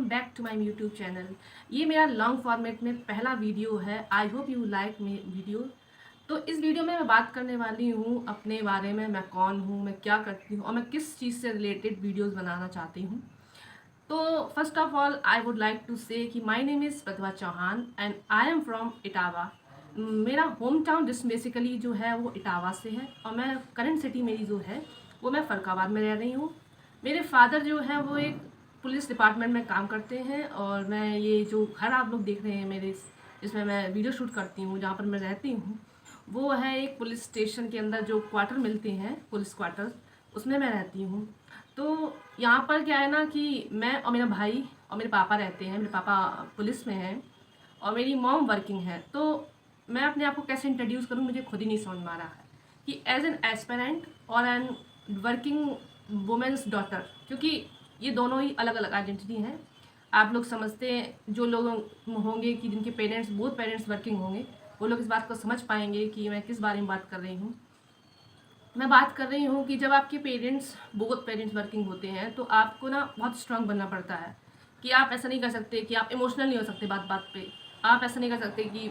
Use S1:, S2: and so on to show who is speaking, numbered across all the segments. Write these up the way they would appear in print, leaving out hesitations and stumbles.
S1: Welcome back to my YouTube channel. ये मेरा long format में पहला वीडियो है। I hope you like my video. तो इस वीडियो में मैं बात करने वाली हूँ अपने बारे में, मैं कौन हूँ, मैं क्या करती हूँ और मैं किस चीज़ से रिलेटेड वीडियोस बनाना चाहती हूँ। तो first of all I would like to say कि my name is Pratibha Chauhan and I am from Etawah. मेरा होम टाउन जिस बेसिकली जो है वो इटावा से है और मैं करंट सिटी मेरी जो है वो मैं फ़र्रुखाबाद में रह रही हूँ। मेरे फादर जो है वो एक पुलिस डिपार्टमेंट में काम करते हैं और मैं ये जो घर आप लोग देख रहे हैं मेरे जिसमें मैं वीडियो शूट करती हूँ, जहाँ पर मैं रहती हूँ, वो है एक पुलिस स्टेशन के अंदर जो क्वार्टर मिलते हैं, पुलिस क्वार्टर, उसमें मैं रहती हूँ। तो यहाँ पर क्या है ना कि मैं और मेरा भाई और मेरे पापा रहते हैं। मेरे पापा पुलिस में हैं और मेरी मॉम वर्किंग है। तो मैं अपने आप को कैसे इंट्रोड्यूस करूँ मुझे खुद ही नहीं समझ में आ रहा है कि एज एन एस्पिरेंट और एन वर्किंग वुमेन्स डॉटर, क्योंकि ये दोनों ही अलग अलग आइडेंटिटी हैं। आप लोग समझते हैं, जो लोग होंगे कि जिनके पेरेंट्स बोथ पेरेंट्स वर्किंग होंगे, वो लोग इस बात को समझ पाएंगे कि मैं किस बारे में बात कर रही हूँ। मैं बात कर रही हूँ कि जब आपके पेरेंट्स बोथ पेरेंट्स वर्किंग होते हैं तो आपको ना बहुत स्ट्रांग बनना पड़ता है कि आप ऐसा नहीं कर सकते कि आप इमोशनल नहीं हो सकते बात बात पे। आप ऐसा नहीं कर सकते कि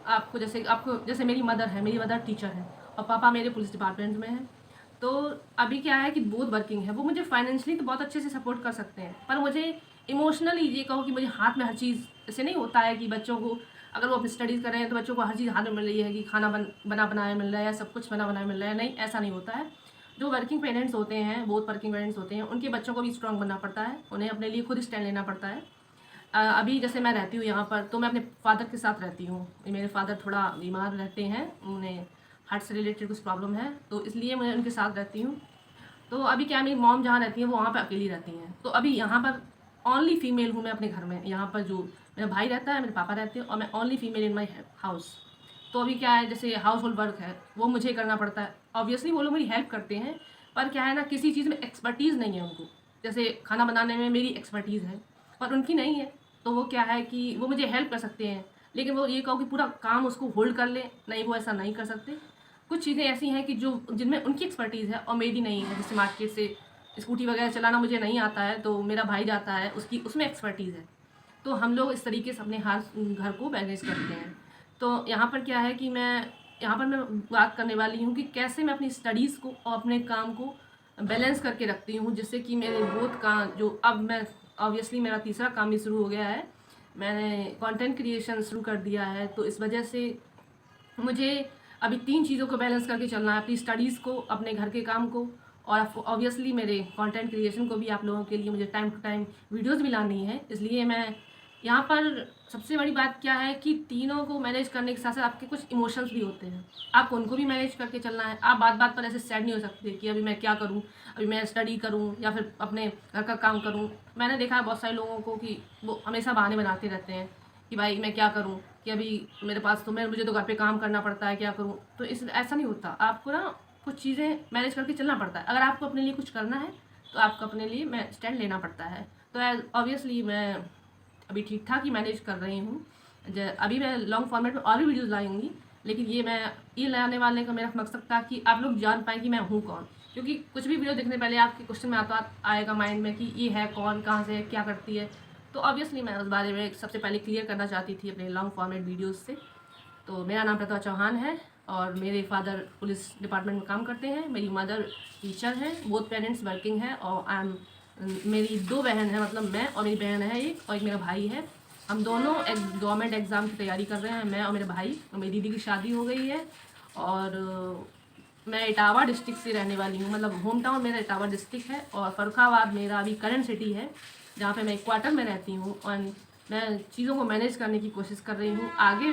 S1: आपको जैसे मेरी मदर टीचर है और पापा मेरे पुलिस डिपार्टमेंट में हैं। तो अभी क्या है कि बोथ वर्किंग है, वो मुझे फाइनेंशियली तो बहुत अच्छे से सपोर्ट कर सकते हैं, पर मुझे इमोशनली ये कहो कि मुझे हाथ में हर चीज़, ऐसे नहीं होता है कि बच्चों को अगर वो अपनी स्टडीज़ कर रहे हैं तो बच्चों को हर चीज़ हाथ में मिल रही है कि खाना बना बनाया मिल रहा है या सब कुछ बना बनाया मिल रहा है। नहीं, ऐसा नहीं होता है। जो वर्किंग पेरेंट्स होते हैं, बहुत वर्किंग पेरेंट्स होते हैं, उनके बच्चों को भी स्ट्रांग बनना पड़ता है, उन्हें अपने लिए खुद स्टैंड लेना पड़ता है। अभी जैसे मैं रहती हूँ यहाँ पर, तो मैं अपने फादर के साथ रहती हूँ। मेरे फादर थोड़ा बीमार रहते हैं, उन्हें हार्ट से रिलेटेड कुछ प्रॉब्लम है, तो इसलिए मैं उनके साथ रहती हूँ। तो अभी क्या, मेरी मॉम जहाँ रहती हैं वो वहाँ पर अकेली रहती हैं। तो अभी यहाँ पर ओनली फीमेल हूँ मैं अपने घर में। यहाँ पर जो मेरा भाई रहता है, मेरे पापा रहते हैं और मैं only female in my house. तो अभी क्या है, जैसे हाउस होल्ड वर्क है वो मुझे करना पड़ता है। ऑब्वियसली वो लोग मेरी हेल्प करते हैं, पर क्या है ना, किसी चीज़ में एक्सपर्टीज़ नहीं है उनको। जैसे खाना बनाने में मेरी एक्सपर्टीज़ है पर उनकी नहीं है। तो वो क्या है कि वो मुझे हेल्प कर सकते हैं, लेकिन वो ये कहो कि पूरा काम उसको होल्ड कर ले, नहीं, वो ऐसा नहीं कर सकते। कुछ चीज़ें ऐसी हैं कि जो जिनमें उनकी एक्सपर्टीज़ है और मेरी नहीं है। जैसे मार्केट से स्कूटी वगैरह चलाना मुझे नहीं आता है, तो मेरा भाई जाता है, उसकी उसमें एक्सपर्टीज़ है। तो हम लोग इस तरीके से अपने घर को मैनेज करते हैं। तो यहाँ पर क्या है कि मैं बात करने वाली हूँ कि कैसे मैं अपनी स्टडीज़ को और अपने काम को बैलेंस करके रखती हूँ, जिससे कि मेरे बोथ का जो अब मैं ऑब्वियसली मेरा तीसरा काम भी शुरू हो गया है। मैंने कंटेंट क्रिएशन शुरू कर दिया है, तो इस वजह से मुझे अभी 3 चीज़ों को बैलेंस करके चलना है, अपनी स्टडीज़ को, अपने घर के काम को और ऑब्वियसली मेरे कंटेंट क्रिएशन को भी। आप लोगों के लिए मुझे टाइम टू टाइम वीडियोस भी लानी है, इसलिए मैं यहाँ पर सबसे बड़ी बात क्या है कि तीनों को मैनेज करने के साथ साथ आपके कुछ इमोशंस भी होते हैं, आपको उनको भी मैनेज करके चलना है। आप बात बात पर ऐसे सैड नहीं हो सकते कि अभी मैं क्या करूँ, अभी मैं स्टडी करूँ या फिर अपने घर का काम करूँ। मैंने देखा है बहुत सारे लोगों को कि वो हमेशा बहाने बनाते रहते हैं कि भाई मैं क्या करूँ, कि अभी मेरे पास तो मुझे तो घर पे काम करना पड़ता है, क्या करूँ। तो इस ऐसा नहीं होता, आपको ना कुछ चीज़ें मैनेज करके चलना पड़ता है। अगर आपको अपने लिए कुछ करना है तो आपको अपने लिए मैं स्टैंड लेना पड़ता है। तो ऑब्वियसली मैं अभी ठीक ठाक ही मैनेज कर रही हूँ। अभी मैं लॉन्ग फॉर्मेट में और भी वीडियोज़ लाऊंगी, लेकिन ये लाने वाले का मेरा मकसद था कि आप लोग जान पाएँ कि मैं हूँ कौन। क्योंकि कुछ भी वीडियो देखने पहले आपके क्वेश्चन में आएगा माइंड में कि ये है कौन, कहाँ से है, क्या करती है। तो ऑब्वियसली मैं उस बारे में सबसे पहले क्लियर करना चाहती थी अपने लॉन्ग फॉर्मेट वीडियोज़ से। तो मेरा नाम प्रतिभा चौहान है और मेरे फादर पुलिस डिपार्टमेंट में काम करते हैं, मेरी मदर टीचर हैं, बोथ पेरेंट्स वर्किंग है और मेरी 2 बहन है, मतलब मैं और मेरी बहन है एक, और एक मेरा भाई है। हम दोनों एक गवर्नमेंट एग्ज़ाम की तैयारी कर रहे हैं, मैं और मेरे भाई। और मेरी दीदी की शादी हो गई है और मैं इटावा डिस्ट्रिक्ट से रहने वाली हूँ, मतलब होम टाउन मेरा इटावा डिस्ट्रिक्ट है और फ़र्रुखाबाद मेरा अभी करंट सिटी है, जहाँ पे मैं एक क्वार्टर में रहती हूँ और मैं चीज़ों को मैनेज करने की कोशिश कर रही हूँ आगे।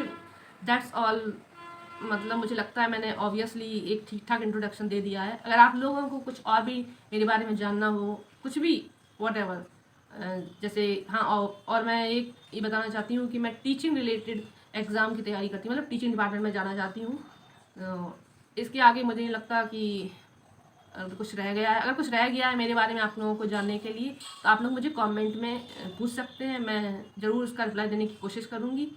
S1: That's all. मतलब मुझे लगता है मैंने ऑब्वियसली एक ठीक ठाक इंट्रोडक्शन दे दिया है। अगर आप लोगों को कुछ और भी मेरे बारे में जानना हो, कुछ भी वॉट एवर, जैसे हाँ, और मैं एक ये बताना चाहती हूँ कि मैं टीचिंग रिलेटेड एग्ज़ाम की तैयारी करती हूँ, मतलब टीचिंग डिपार्टमेंट में जाना चाहती हूँ। इसके आगे मुझे नहीं लगता कि कुछ रह गया है। अगर कुछ रह गया है मेरे बारे में आप लोगों को जानने के लिए, तो आप लोग मुझे कमेंट में पूछ सकते हैं, मैं ज़रूर उसका रिप्लाई देने की कोशिश करूँगी।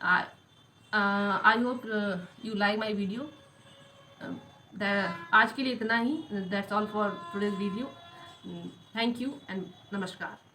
S1: I hope you like my video. आज के लिए इतना ही। That's all for today's video. Thank you and नमस्कार।